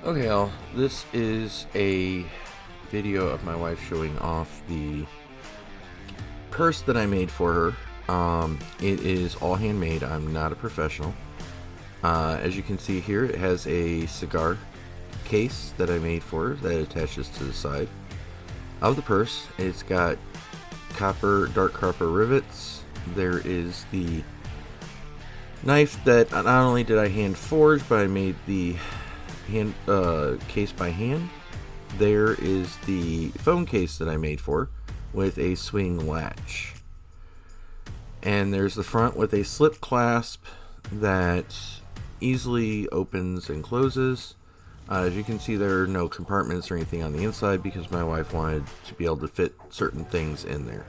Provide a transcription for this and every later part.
Okay, y'all, this is a video of my wife showing off the purse that I made for her. It is all handmade. I'm not a professional. As you can see here, it has a cigar case that I made for her that attaches to the side of the purse. It's got dark copper rivets. There is the knife that not only did I hand forge, but I made the case by hand. There is the phone case that I made for with a swing latch, and there's the front with a slip clasp that easily opens and closes. As you can see, there are no compartments or anything on the inside because my wife wanted to be able to fit certain things in there.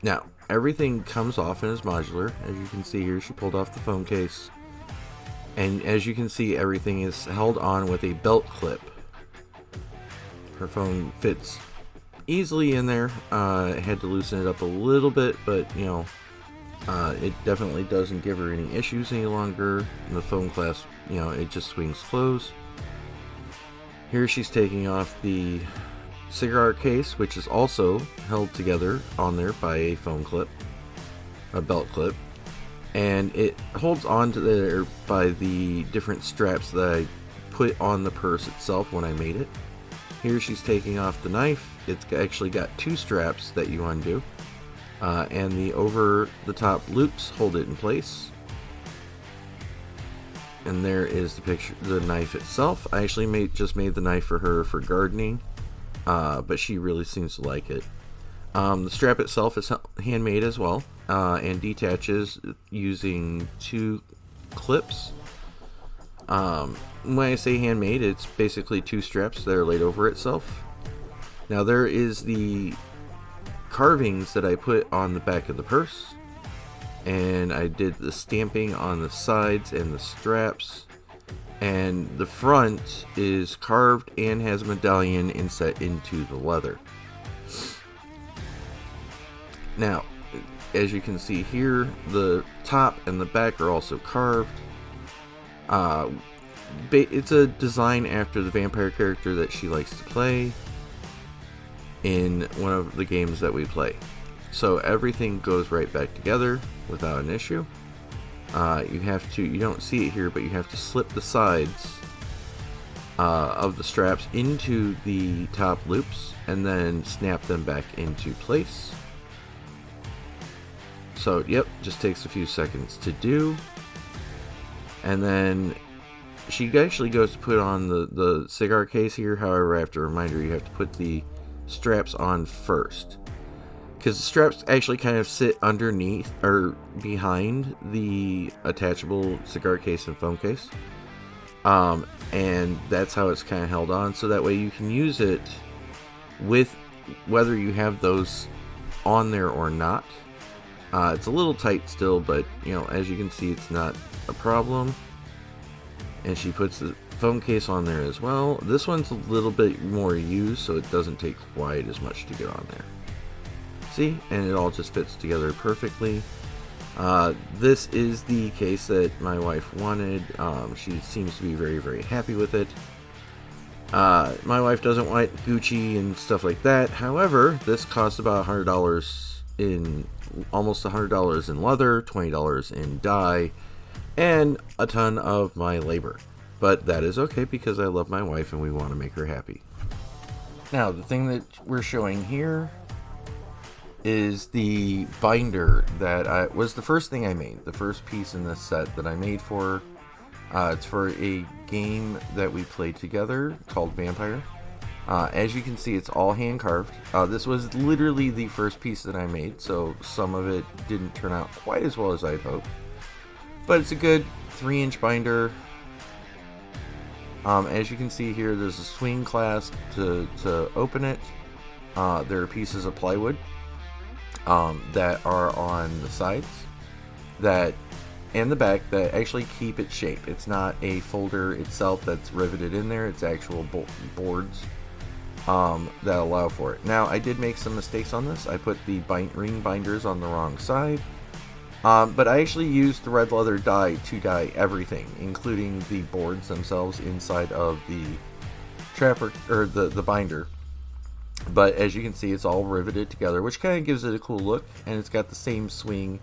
Now, everything comes off and is modular. As you can see here, she pulled off the phone case. And as you can see, everything is held on with a belt clip. Her phone fits easily in there. I had to loosen it up a little bit, but it definitely doesn't give her any issues any longer. And the phone clasp, it just swings closed. Here she's taking off the cigar case, which is also held together on there by a phone clip, a belt clip. And it holds on to there by the different straps that I put on the purse itself when I made it. Here she's taking off the knife. It's actually got two straps that you undo, and the over the top loops hold it in place. And there is the picture, the knife itself. I actually just made the knife for her for gardening, but she really seems to like it. The strap itself is handmade as well, and detaches using two clips. When I say handmade, it's basically two straps that are laid over itself. Now there is the carvings that I put on the back of the purse, and I did the stamping on the sides and the straps, and the front is carved and has a medallion inset into the leather. Now, as you can see here, the top and the back are also carved. It's a design after the vampire character that she likes to play in one of the games that we play. So everything goes right back together without an issue. You don't see it here, but you have to slip the sides of the straps into the top loops and then snap them back into place. So, yep, just takes a few seconds to do. And then she actually goes to put on the cigar case here. However, I have to remind her you have to put the straps on first, because the straps actually kind of sit underneath or behind the attachable cigar case and phone case. And that's how it's kind of held on, so that way you can use it with whether you have those on there or not. It's a little tight still, but as you can see, it's not a problem. And she puts the phone case on there as well. This one's a little bit more used, so it doesn't take quite as much to get on there. See? And it all just fits together perfectly. This is the case that my wife wanted. She seems to be very, very happy with it. My wife doesn't want Gucci and stuff like that. However, this costs about $100 in almost $100 in leather, $20 in dye, and a ton of my labor. But that is okay because I love my wife and we want to make her happy. Now, the thing that we're showing here is the binder that was the first thing I made, the first piece in this set that I made for her. It's for a game that we played together called Vampire. As you can see, it's all hand carved. This was literally the first piece that I made, so some of it didn't turn out quite as well as I'd hoped. But it's a good 3-inch binder. As you can see here, there's a swing clasp to open it. There are pieces of plywood that are on the sides and the back that actually keep its shape. It's not a folder itself that's riveted in there. It's actual boards that allow for it. Now, I did make some mistakes on this. I put the ring binders on the wrong side. But I actually used the red leather dye to dye everything, including the boards themselves inside of the trapper or the binder. But as you can see, it's all riveted together, which kind of gives it a cool look, and it's got the same swing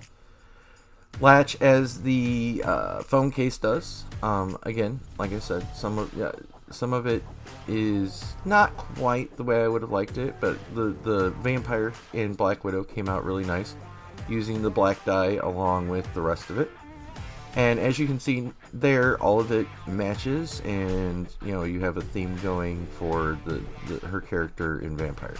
latch as the phone case does. Again, like I said, some of it is not quite the way I would have liked it, but the Vampire and Black Widow came out really nice, using the black dye along with the rest of it. And as you can see there, all of it matches, and you have a theme going for her character in Vampire.